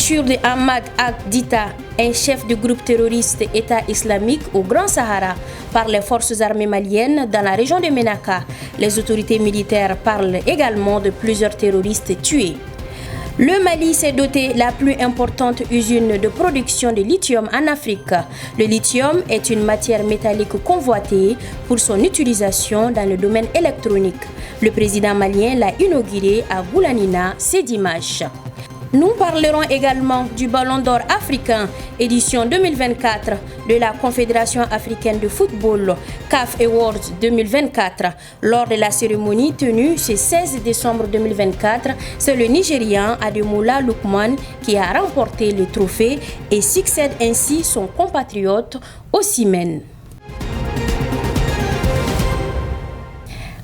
capture de Ahmad Ag-Dita, un chef du groupe terroriste État islamique au Grand Sahara, par les forces armées maliennes dans la région de Ménaka. Les autorités militaires parlent également de plusieurs terroristes tués. Le Mali s'est doté la plus importante usine de production de lithium en Afrique. Le lithium est une matière métallique convoitée pour son utilisation dans le domaine électronique. Le président malien l'a inauguré à Goulanina ce dimanche. Nous parlerons également du Ballon d'Or africain, édition 2024 de la Confédération africaine de football, CAF Awards 2024. Lors de la cérémonie tenue ce 16 décembre 2024, c'est le Nigérian Ademola Lookman qui a remporté le trophée et succède ainsi son compatriote Osimhen.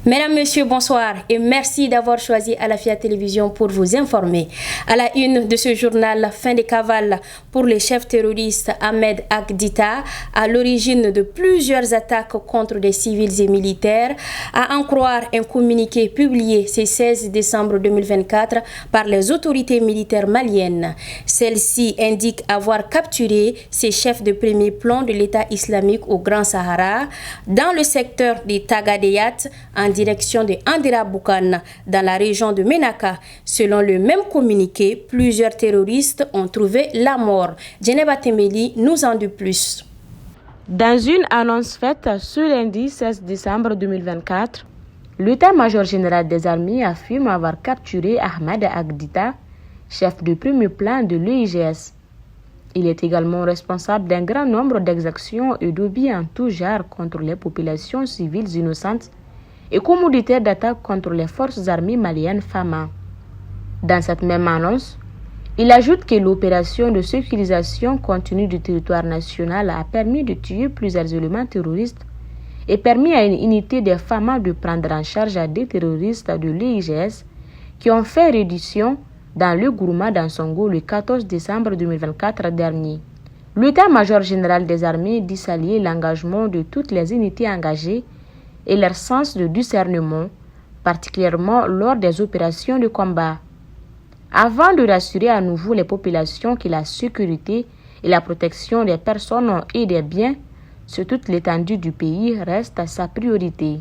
Mesdames, Messieurs, bonsoir et merci d'avoir choisi Alafia Télévision pour vous informer. À la une de ce journal, fin de cavale pour le chef terroriste Ahmed Ag-Dita, à l'origine de plusieurs attaques contre des civils et militaires, à en croire un communiqué publié ce 16 décembre 2024 par les autorités militaires maliennes. Celle-ci indique avoir capturé ces chefs de premier plan de l'État islamique au Grand Sahara, dans le secteur de Tagadeyat, en direction de Andira Boukan, dans la région de Ménaka. Selon le même communiqué, plusieurs terroristes ont trouvé la mort. Djeneba Temeli nous en dit plus. Dans une annonce faite ce lundi 16 décembre 2024, l'état-major général des armées affirme avoir capturé Ahmed Ag-Dita, chef de premier plan de l'EIGS. Il est également responsable d'un grand nombre d'exactions et d'oublis en tout genre contre les populations civiles innocentes et commoditaires d'attaque contre les forces armées maliennes FAMA. Dans cette même annonce, il ajoute que l'opération de sécurisation continue du territoire national a permis de tuer plusieurs éléments terroristes et permis à une unité des FAMA de prendre en charge des terroristes de l'EIGS qui ont fait reddition dans le Gourma d'Ansongo le 14 décembre 2024 dernier. L'état-major général des armées dit saluer l'engagement de toutes les unités engagées et leur sens de discernement, particulièrement lors des opérations de combat. Avant de rassurer à nouveau les populations que la sécurité et la protection des personnes et des biens sur toute l'étendue du pays restent sa priorité.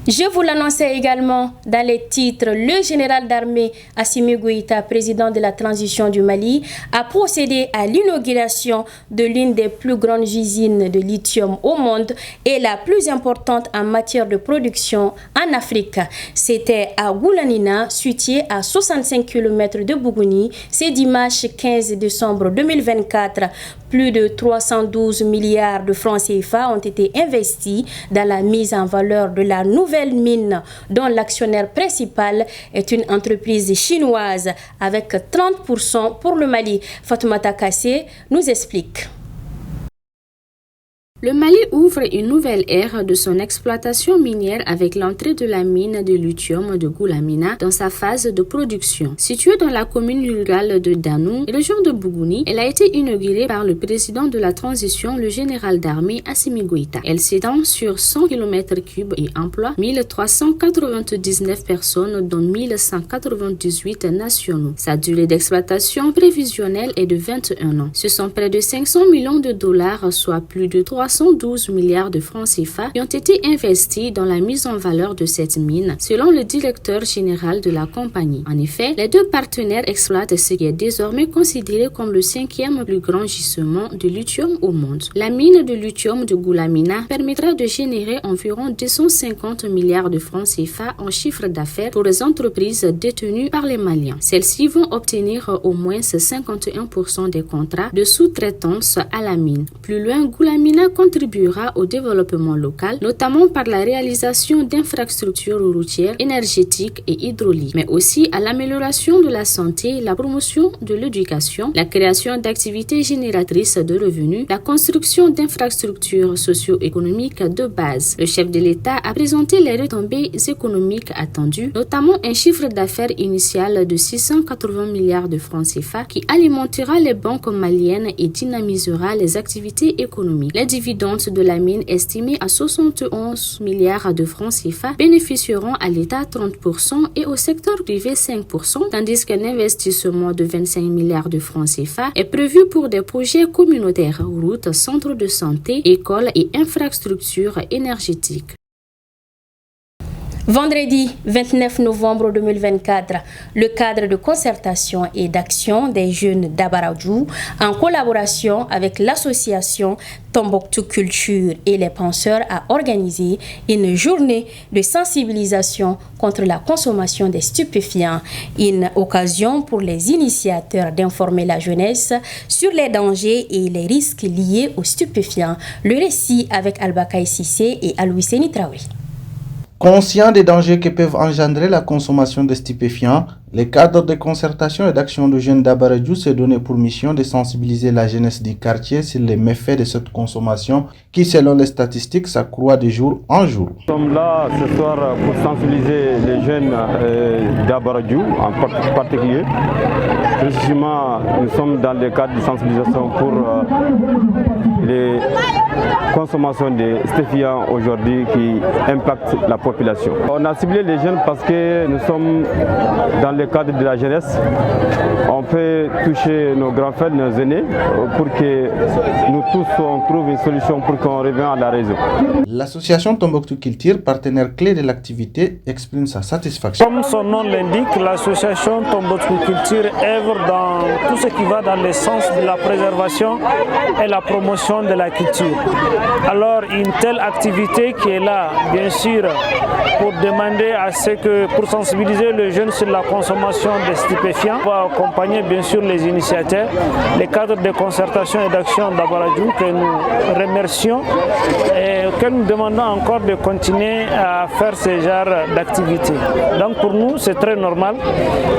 Je vous l'annonçais également dans les titres. Le général d'armée Assimi Goïta, président de la transition du Mali, a procédé à l'inauguration de l'une des plus grandes usines de lithium au monde et la plus importante en matière de production en Afrique. C'était à Goulanina, situé à 65 km de Bougouni, ce dimanche 15 décembre 2024. Plus de 312 milliards de francs CFA ont été investis dans la mise en valeur de la nouvelle mine dont l'actionnaire principal est une entreprise chinoise avec 30% pour le Mali. Fatoumata Kassé nous explique. Le Mali ouvre une nouvelle ère de son exploitation minière avec l'entrée de la mine de lithium de Goulamina dans sa phase de production. Située dans la commune rurale de Danou, région de Bougouni, elle a été inaugurée par le président de la transition, le général d'armée Assimi Goïta. Elle s'étend sur 100 km3 et emploie 1399 personnes, dont 1198 nationaux. Sa durée d'exploitation prévisionnelle est de 21 ans. Ce sont près de 500 millions de dollars, soit plus de 312 milliards de francs CFA qui ont été investis dans la mise en valeur de cette mine, selon le directeur général de la compagnie. En effet, les deux partenaires exploitent ce qui est désormais considéré comme le 5e plus grand gisement de lithium au monde. La mine de lithium de Goulamina permettra de générer environ 250 milliards de francs CFA en chiffre d'affaires pour les entreprises détenues par les Maliens. Celles-ci vont obtenir au moins 51% des contrats de sous-traitance à la mine. Plus loin, Goulamina contribuera au développement local, notamment par la réalisation d'infrastructures routières, énergétiques et hydrauliques, mais aussi à l'amélioration de la santé, la promotion de l'éducation, la création d'activités génératrices de revenus, la construction d'infrastructures socio-économiques de base. Le chef de l'État a présenté les retombées économiques attendues, notamment un chiffre d'affaires initial de 680 milliards de francs CFA qui alimentera les banques maliennes et dynamisera les activités économiques. Les dividendes dividendes de la mine estimés à 71 milliards de francs CFA bénéficieront à l'État 30% et au secteur privé 5%, tandis qu'un investissement de 25 milliards de francs CFA est prévu pour des projets communautaires, routes, centres de santé, écoles et infrastructures énergétiques. Vendredi 29 novembre 2024, le cadre de concertation et d'action des jeunes d'Abaradjou, en collaboration avec l'association Tombouctou Culture et les penseurs, a organisé une journée de sensibilisation contre la consommation des stupéfiants, une occasion pour les initiateurs d'informer la jeunesse sur les dangers et les risques liés aux stupéfiants. Le récit avec Albakaï Sissé et Alouisseni Traoré. Conscient des dangers que peuvent engendrer la consommation de stupéfiants, le cadre de concertation et d'action de jeunes d'Abaradjou s'est donné pour mission de sensibiliser la jeunesse du quartier sur les méfaits de cette consommation qui, selon les statistiques, s'accroît de jour en jour. Nous sommes là ce soir pour sensibiliser les jeunes d'Abaradjou en particulier. Précisément, nous sommes dans le cadre de sensibilisation pour les consommations de stupéfiants aujourd'hui qui impactent la population. On a ciblé les jeunes parce que nous sommes dans le cadre de la jeunesse. On peut toucher nos grands frères, nos aînés, pour que nous tous on trouve une solution pour qu'on revienne à la raison. L'association Tombouctou Culture, partenaire clé de l'activité, exprime sa satisfaction. Comme son nom l'indique, l'association Tombouctou Culture œuvre dans tout ce qui va dans le sens de la préservation et la promotion de la culture. Alors une telle activité qui est là, bien sûr, pour demander à ce que, pour sensibiliser les jeunes sur la consommation des stupéfiants, on va accompagner bien sûr les initiateurs, les cadres de concertation et d'action d'Abaradjou que nous remercions et que nous demandons encore de continuer à faire ce genre d'activité. Donc pour nous c'est très normal,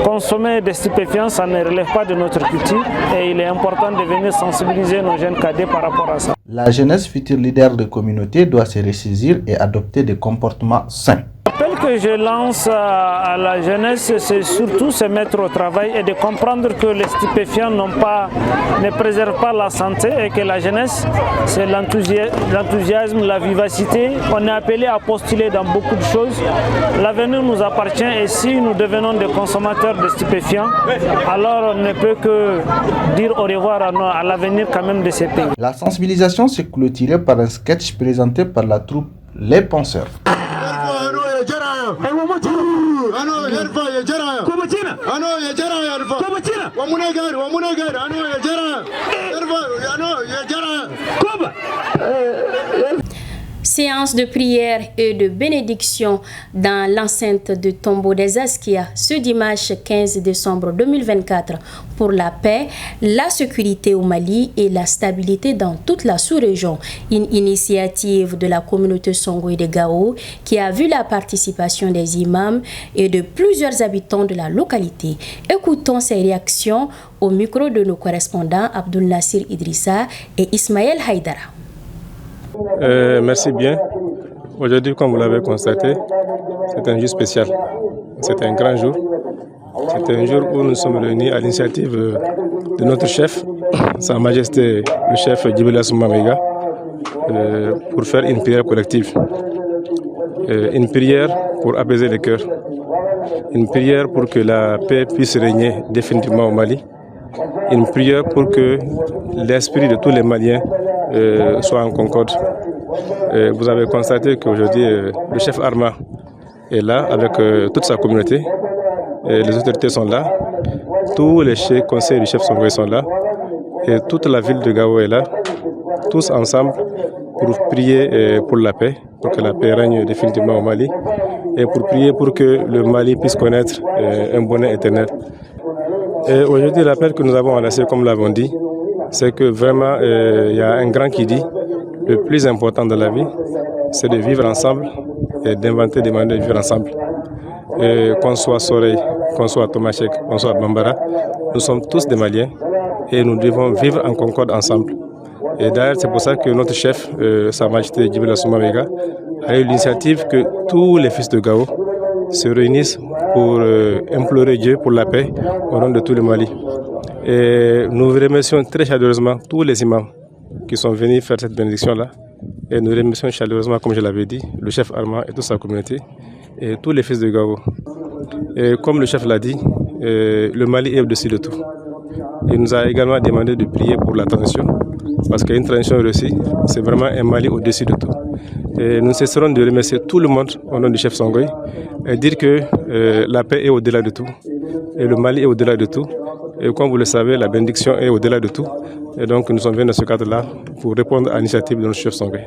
consommer des stupéfiants ça ne relève pas de notre culture et il est important de venir sensibiliser nos jeunes cadets par rapport à ça. La jeunesse, futur leader de communauté, doit se ressaisir et adopter des comportements sains. L'appel que je lance à la jeunesse, c'est surtout se mettre au travail et de comprendre que les stupéfiants ne préservent pas la santé et que la jeunesse, c'est l'enthousiasme, la vivacité. On est appelé à postuler dans beaucoup de choses. L'avenir nous appartient et si nous devenons des consommateurs de stupéfiants, alors on ne peut que dire au revoir à l'avenir quand même de ces pays. La sensibilisation s'est clôturée par un sketch présenté par la troupe Les Penseurs. Séance de prière et de bénédiction dans l'enceinte de Tombeau des Askia ce dimanche 15 décembre 2024 pour la paix, la sécurité au Mali et la stabilité dans toute la sous-région. Une initiative de la communauté Songoï de Gao qui a vu la participation des imams et de plusieurs habitants de la localité. Écoutons ces réactions au micro de nos correspondants Abdul Nassir Idrissa et Ismaël Haïdara. Merci bien. Aujourd'hui, comme vous l'avez constaté, c'est un jour spécial. C'est un grand jour. C'est un jour où nous sommes réunis à l'initiative de notre chef, Sa Majesté le chef Djibril Soumamega, pour faire une prière collective. Une prière pour apaiser les cœurs. Une prière pour que la paix puisse régner définitivement au Mali. Une prière pour que l'esprit de tous les Maliens soit en concorde. Vous avez constaté qu'aujourd'hui, le chef Arma est là avec toute sa communauté. Les autorités sont là. Tous les conseils du chef Songoï sont là. Et toute la ville de Gao est là. Tous ensemble pour prier pour la paix, pour que la paix règne définitivement au Mali. Et pour prier pour que le Mali puisse connaître un bonheur éternel. Et aujourd'hui, l'appel que nous avons lancé, comme nous l'avons dit, c'est que vraiment, il y a un grand qui dit, le plus important dans la vie, c'est de vivre ensemble et d'inventer des manières de vivre ensemble. Qu'on soit Soreille, qu'on soit Tomachek, qu'on soit Bambara, nous sommes tous des Maliens et nous devons vivre en concorde ensemble. Et d'ailleurs, c'est pour ça que notre chef, Sa Majesté Djibril Soumamega, a eu l'initiative que tous les fils de Gao se réunissent pour implorer Dieu pour la paix au nom de tout le Mali. Et nous remercions très chaleureusement tous les imams qui sont venus faire cette bénédiction-là Et nous remercions chaleureusement, comme je l'avais dit, le chef Armand et toute sa communauté et tous les fils de Gao. Et comme le chef l'a dit, le Mali est au-dessus de tout. Il nous a également demandé de prier pour la transition, parce qu'une transition réussie, c'est vraiment un Mali au-dessus de tout. Et nous cesserons de remercier tout le monde au nom du chef Songoï et dire que la paix est au-delà de tout et le Mali est au-delà de tout. Et comme vous le savez, la bénédiction est au-delà de tout. Et donc nous sommes venus dans ce cadre-là pour répondre à l'initiative de notre chef Songoï.